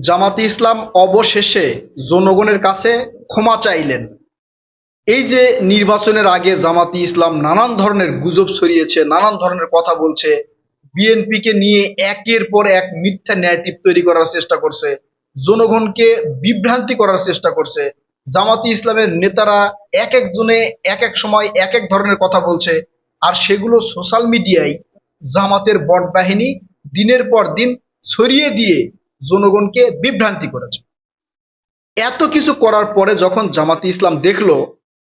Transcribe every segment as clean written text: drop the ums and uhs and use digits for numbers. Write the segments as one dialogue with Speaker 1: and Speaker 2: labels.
Speaker 1: জামাতে ইসলাম অবশেষে জনগণের কাছে ক্ষমা চাইলেন। এই যে নির্বাচনের আগে জামাতে ইসলাম নানান ধরনের গুজব ছড়িয়েছে, নানান ধরনের কথা বলছে, বিএনপিকে নিয়ে একের পর এক মিথ্যা ন্যারেটিভ তৈরি করার চেষ্টা করছে, জনগণকে বিভ্রান্তি করার চেষ্টা করছে। জামাতে ইসলামের নেতারা এক একজনে এক এক সময় এক এক ধরনের কথা বলছে, আর সেগুলো সোশ্যাল মিডিয়ায় জামাতের বট বাহিনী দিনের পর দিন ছড়িয়ে দিয়ে জনগণকে বিভ্রান্তি করেছে। এত কিছু করার পরে যখন জামাতে ইসলাম দেখলো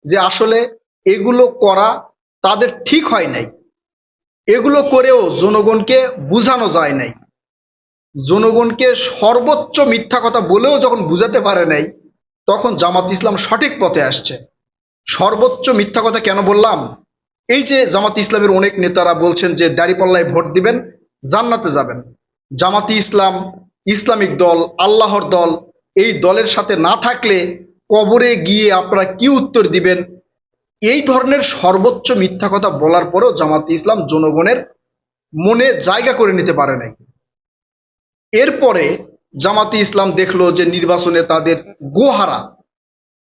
Speaker 1: যে আসলে এগুলো করা তাদের ঠিক হয় নাই, এগুলো করেও জনগণকে বুঝানো যায় নাই, জনগণকে সর্বোচ্চ মিথ্যা কথা বলেও যখন বুঝাতে পারে নাই, তখন জামাত ইসলাম সঠিক পথে আসছে। সর্বোচ্চ মিথ্যা কথা কেন বললাম? এই যে জামাত ইসলামের অনেক নেতারা বলছেন যে দাঁড়িপাল্লায় ভোট দিবেন, জান্নাতে যাবেন। জামাতি ইসলাম ইসলামিক দল, আল্লাহর দল, এই দলের সাথে না থাকলে কবরে গিয়ে আপনারা কি উত্তর দিবেন? এই ধরনের সর্বোচ্চ মিথ্যা কথা বলার পরেও জামাতে ইসলাম জনগণের মনে জায়গা করে নিতে পারে নাই। এরপরে জামাতে ইসলাম দেখলো যে নির্বাচনে তাদের গোহারা,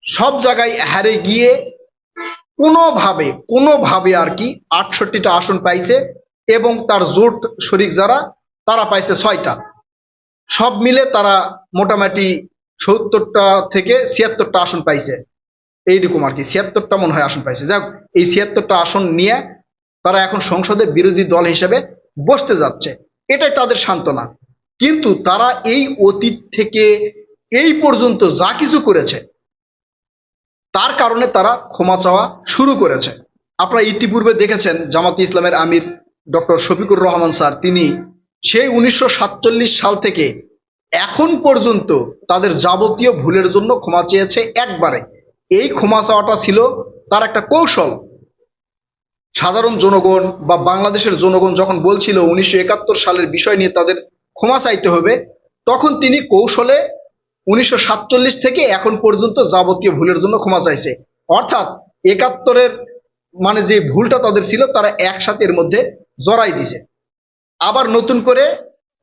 Speaker 1: সব জায়গায় হারে গিয়ে কোনোভাবে আর কি ৬৮টা আসন পাইছে, এবং তার জোট শরিক যারা তারা পাইছে ৬টা। সব মিলে তারা মোটামুটি ৭০টা থেকে ৭৬টা আসন পাইছে, এইরকম আর কি। ৭৬টা মনে হয় আসন পাইছে। যাক, এই ৭৬টা আসন নিয়ে তারা এখন সংসদে বিরোধী দল হিসেবে বসতে যাচ্ছে, এটাই তাদের সান্ত্বনা। কিন্তু তারা এই অতীত থেকে এই পর্যন্ত যা কিছু করেছে তার কারণে তারা ক্ষমা চাওয়া শুরু করেছে। আপনারা ইতিপূর্বে দেখেছেন জামাতে ইসলামের আমির ডক্টর শফিকুর রহমান স্যার, তিনি সেই ১৯৪৭ সাল থেকে এখন পর্যন্ত তাদের যাবতীয় ভুলের জন্য ক্ষমা চেয়েছে একবারে। এই ক্ষমা চাওয়াটা ছিল তার একটা কৌশল। সাধারণ জনগণ বা বাংলাদেশের জনগণ যখন বলছিল ১৯৭১ সালের বিষয় নিয়ে তাদের ক্ষমা চাইতে হবে, তখন তিনি কৌশলে ১৯৪৭ থেকে এখন পর্যন্ত যাবতীয় ভুলের জন্য ক্ষমা চাইছে। অর্থাৎ ৭১-এর মানে যে ভুলটা তাদের ছিল তারা একসাথে এর মধ্যে জড়াই দিছে। আবার নতুন করে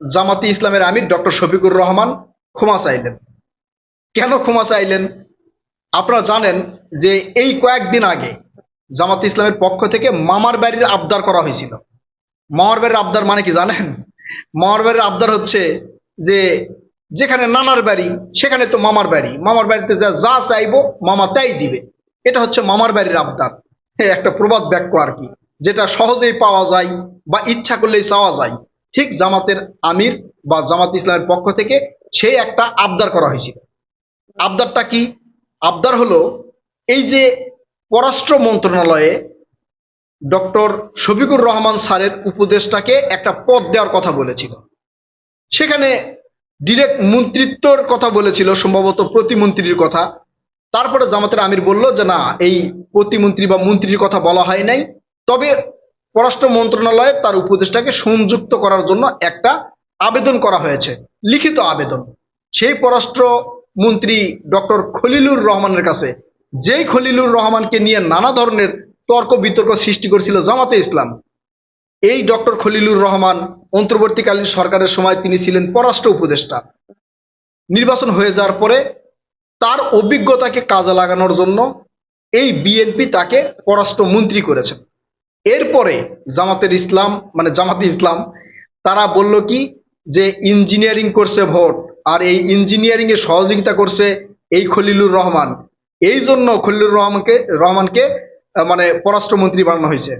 Speaker 1: জামাতে ইসলামের আমির ডক্টর শফিকুর রহমান ক্ষমা চাইলেন। কেন ক্ষমা চাইলেন? আপনারা জানেন যে এই কয়েকদিন আগে জামাতে ইসলামের পক্ষ থেকে মামার বাড়ির আবদার করা হয়েছিল। মামার বাড়ির আবদার মানে কি জানেন? মামার বাড়ির আবদার হচ্ছে যে যেখানে নানার বাড়ি সেখানে তো মামার বাড়ি, মামার বাড়িতে যা যা চাইবো মামা তাই দিবে। এটা হচ্ছে মামার বাড়ির আবদার। হ্যাঁ, একটা প্রবাদ বাক্য আর কি, যেটা সহজেই পাওয়া যায় বা ইচ্ছা করলেই চাওয়া যায়। ঠিক জামাতের আমির বা জামাত ইসলামের পক্ষ থেকে সেই একটা আবদার করা হয়েছিল। আবদারটা কি? আবদার হলো এই যে পররাষ্ট্র মন্ত্রণালয়ে ডক্টর শফিকুর রহমান স্যারের উপদেষ্টাকে একটা পদ দেওয়ার কথা বলেছিল। সেখানে ডিরেক্ট মন্ত্রিত্বর কথা বলেছিল, সম্ভবত প্রতিমন্ত্রীর কথা। তারপরে জামাতের আমির বলল যে না, এই প্রতিমন্ত্রী বা মন্ত্রীর কথা বলা হয় নাই, তবে পররাষ্ট্র মন্ত্রণালয়ে তার উপদেষ্টাকে সংযুক্ত করার জন্য একটা আবেদন করা হয়েছে, লিখিত আবেদন। সেই পররাষ্ট্র মন্ত্রী ডক্টর খলিলুর রহমানের কাছে, যেই খলিলুর রহমানকে নিয়ে নানা ধরনের তর্ক বিতর্ক সৃষ্টি করেছিল জামাতে ইসলাম, এই ডক্টর খলিলুর রহমান অন্তর্বর্তীকালীন সরকারের সময় তিনি ছিলেন পররাষ্ট্র উপদেষ্টা। নির্বাচন হয়ে যাওয়ার পরে তার অভিজ্ঞতাকে কাজে লাগানোর জন্য এই বিএনপি তাকে পররাষ্ট্র মন্ত্রী করেছেন। এরপরে জামাতে ইসলাম তারা বলল কি, যে ইঞ্জিনিয়ারিং করছে ভোট, আর এই ইঞ্জিনিয়ারিং এ সহযোগিতা করছে এই খলিলুর রহমান, এই জন্য খলিলুর রহমানকে মানে পররাষ্ট্রমন্ত্রী বানানো হয়েছে।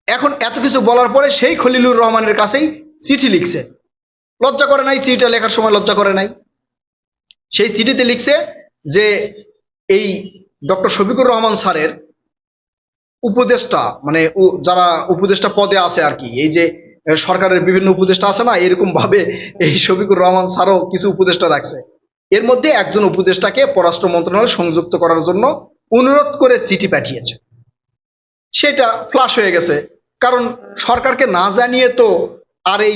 Speaker 1: এখন এত কিছু বলার পরে সেই খলিলুর রহমানের কাছেই চিঠি লিখছে। লজ্জা করে নাই? চিঠিটা লেখার সময় লজ্জা করে নাই? সেই চিঠিতে লিখছে যে এই ডক্টর শফিকুর রহমান স্যারের উপদেষ্টা, মানে যারা উপদেষ্টা পদে আছে আর কি, এই যে সরকারের বিভিন্ন উপদেষ্টা আছে না, এরকম ভাবে এই শফিকুর রহমান স্যারও কিছু উপদেষ্টা রাখছে। এর মধ্যে একজন উপদেষ্টাকে পররাষ্ট্র মন্ত্রণালয়ে সংযুক্ত করার জন্য অনুরোধ করে চিঠি পাঠিয়েছে। সেটা ফ্লাশ হয়ে গেছে, কারণ সরকারকে না জানিয়ে তো আর এই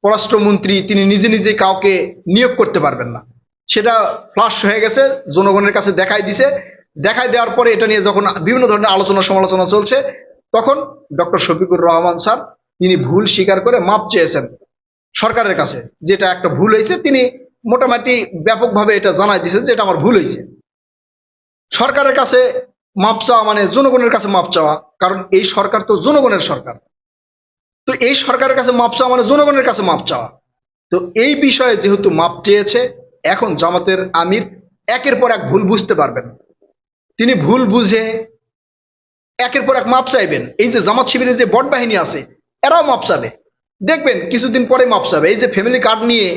Speaker 1: পররাষ্ট্রমন্ত্রী তিনি নিজে নিজে কাউকে নিয়োগ করতে পারবেন না। সেটা ফ্লাশ হয়ে গেছে, জনগণের কাছে দেখাই দেওয়ার পরে এটা নিয়ে যখন বিভিন্ন ধরনের আলোচনা সমালোচনা চলছে, তখন ডক্টর শফিকুর রহমান স্যার তিনি ভুল স্বীকার করে মাপ চেয়েছেন সরকারের কাছে, যেটা একটা ভুল হয়েছে। তিনি মোটামুটি ব্যাপকভাবে এটা জানাই দিয়েছে যে এটা আমার ভুল হয়েছে। সরকারের কাছে মাপ চাওয়া মানে জনগণের কাছে মাপ চাওয়া, কারণ এই সরকার তো জনগণের সরকার। তো এই সরকারের কাছে মাপ চাওয়া মানে জনগণের কাছে মাপ চাওয়া। তো এই বিষয়ে যেহেতু মাপ চেয়েছে, এখন জামাতের আমির একের পর এক ভুল বুঝতে পারবেন। তিনি ভুল বুঝে একের পর এক মাপ চাইবেন। এই যে জামাত শিবিরের যে বট বাহিনী আছে, এরাও মাপ চাবে, দেখবেন কিছুদিন পরে মাপ চাবে। এই যে ফ্যামিলি কার্ড নিয়ে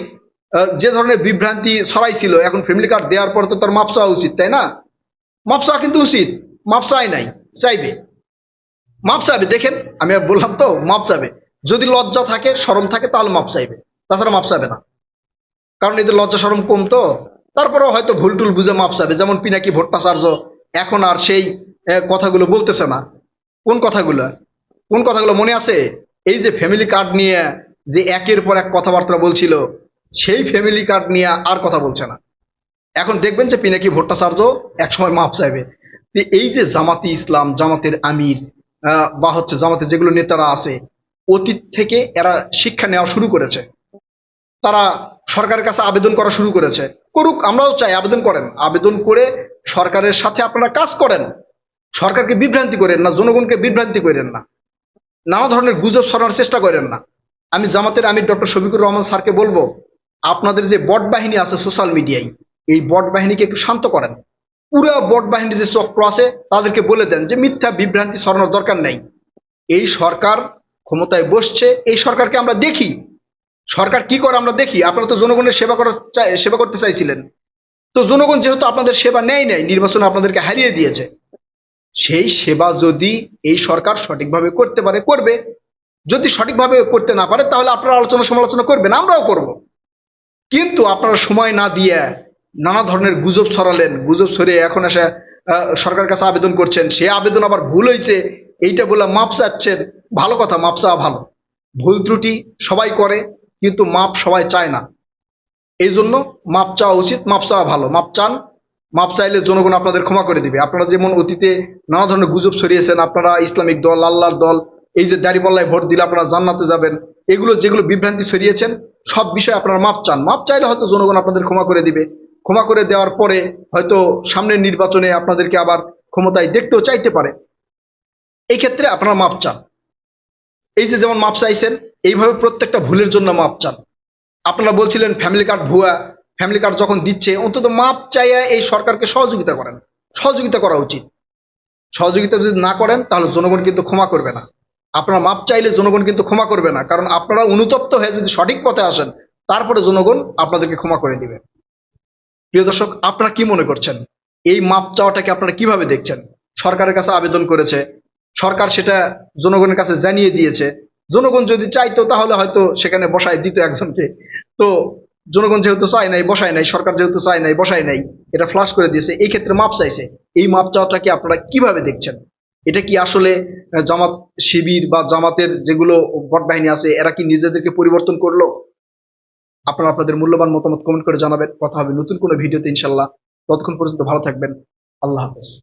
Speaker 1: যে ধরনের বিভ্রান্তি ছড়াইছিল, এখন ফ্যামিলি কার্ড দেওয়ার পর তো তার মাপ চাওয়া উচিত, তাই না? মাপ চাওয়া কিন্তু উচিত। মাপ চাই নাই, চাইবে, মাপ চাইবে। দেখেন, আমি বললাম তো মাপ চাবে। যদি লজ্জা থাকে, শরম থাকে, তাহলে মাপ চাইবে, তাছাড়া মাপ চাবে না। কারণ এদের লজ্জা শরম কম তো। তারপরেও হয়তো ভুল টুল বুঝে মাপ চাবে। যেমন পিনাকি ভট্টাচার্য এখন আর সেই কথাগুলো বলতেছে না। কোন কথাগুলো? কোন কথাগুলো মনে আছে? এই যে ফ্যামিলি কার্ড নিয়ে যে একের পর এক কথাবার্তা বলছিল, সেই ফ্যামিলি কার্ড নিয়ে আর কথা বলছে না। এখন দেখবেন যে পিনাকি ভট্টাচার্য একসময় মাপ চাইবে। তো এই যে জামাতি ইসলাম, জামাতের আমির বা হচ্ছে জামাতের যেগুলো নেতারা আছে, অতীত থেকে এরা শিক্ষা নেওয়া শুরু করেছে। তারা সরকারের কাছে আবেদন করা শুরু করেছে। করুক, আমরাও চাই আবেদন করেন, আবেদন করে সরকারের সাথে আপনারা কাজ করেন। সরকারকে বিভ্রান্তি করেন না, জনগণকে বিভ্রান্তি করেন না, নানা ধরনের গুজব ছড়ানোর চেষ্টা করেন না। আমি জামাতের আমির ডক্টর শফিকুর রহমান স্যারকে বলবো, আপনাদের যে বট বাহিনী আছে সোশ্যাল মিডিয়ায়, এই বট বাহিনীকে একটু শান্ত করেন। পুরো বট বাহিনীর যে চক্র আছে তাদেরকে বলে দেন যে মিথ্যা বিভ্রান্তি ছড়ানোর দরকার নেই। এই সরকার ক্ষমতায় বসছে, এই সরকারকে আমরা দেখি, সরকার কি করে আমরা দেখি। আপনারা তো জনগণের সেবা করতে চাইছিলেন। তো জনগণ যেহেতু আপনাদের সেবা নেয় নাই, নির্বাচনে আপনাদেরকে হারিয়ে দিয়েছে, সেই সেবা যদি এই সরকার সঠিকভাবে করতে পারে করবে। যদি সঠিকভাবে করতে না পারে তাহলে আপনারা আলোচনা সমালোচনা করবেন, আমরাও করব। কিন্তু আপনারা সময় না দিয়ে নানা ধরনের গুজব ছড়ালেন, গুজব ছড়িয়ে এখন এসে সরকারের কাছে আবেদন করছেন। সে আবেদন আবার ভুল হয়েছে এইটা বলে মাপ চাচ্ছেন। ভালো কথা, মাপ চাওয়া ভালো। ভুল ত্রুটি সবাই করে, কিন্তু মাপ সবাই চায় না। এই জন্য মাপ চাওয়া উচিত, মাপ চাওয়া ভালো। মাপ চান, মাপ চাইলে জনগণ আপনাদের ক্ষমা করে দিবে। আপনারা যেমন অতীতে নানা ধরনের গুজব ছড়িয়েছেন, আপনারা ইসলামিক দল, আল্লাহর দল, এই যে দাড়িপাল্লায় ভোট দিলে আপনারা জান্নাতে যাবেন, এগুলো যেগুলো বিভ্রান্তি ছড়িয়েছেন, সব বিষয়ে আপনারা মাপ চান। মাপ চাইলে হয়তো জনগণ আপনাদের ক্ষমা করে দিবে। ক্ষমা করে দেওয়ার পরে হয়তো সামনের নির্বাচনে আপনাদেরকে আবার ক্ষমতায় দেখতেও চাইতে পারে। এই ক্ষেত্রে আপনারা মাপ চান। এই যে যেমন মাপ চাইছেন, এইভাবে প্রত্যেকটা ভুলের জন্য মাপ চান। আপনারা বলছিলেন ফ্যামিলি কার্ড ভুয়া, ফ্যামিলি কার্ড যখন দিচ্ছে অন্তত মাপ চাইয়া এই সরকারকে সহযোগিতা করেন। সহযোগিতা করা উচিত। সহযোগিতা যদি না করেন তাহলে জনগণ কিন্তু ক্ষমা করবে না। আপনারা মাপ চাইলে জনগণ কিন্তু ক্ষমা করবে না, কারণ আপনারা অনুতপ্ত হয়ে যদি সঠিক পথে আসেন, তারপরে জনগণ আপনাদেরকে ক্ষমা করে দিবে। প্রিয় দর্শক, আপনারা কি মনে করছেন? এই মাপ চাওয়াটাকে আপনারা কিভাবে দেখছেন? সরকারের কাছে আবেদন করেছে, সরকার সেটা জনগণের কাছে জানিয়ে দিয়েছে। জনগণ যদি চাইতো তাহলে হয়তো সেখানে বসায় দিত একজনকে। তো জনগণ যেহেতু চায় নাই, বসায় নাই, সরকার যেহেতু চায় নাই, বসায় নাই, এটা ফ্লাশ করে দিয়েছে। এই ক্ষেত্রে মাপ চাইছে। এই মাপ চাওয়াটাকে আপনারা কিভাবে দেখছেন? এটা কি আসলে জামাত শিবির বা জামাতের যেগুলো ভোট বাহিনী আছে, এরা কি নিজেদেরকে পরিবর্তন করলো? আপনারা আপনাদের মূল্যবান মতামত কমেন্ট করে জানাবেন। কথা হবে নতুন কোনো ভিডিওতে ইনশাল্লাহ। ততক্ষণ পর্যন্ত ভালো থাকবেন। আল্লাহ হাফেজ।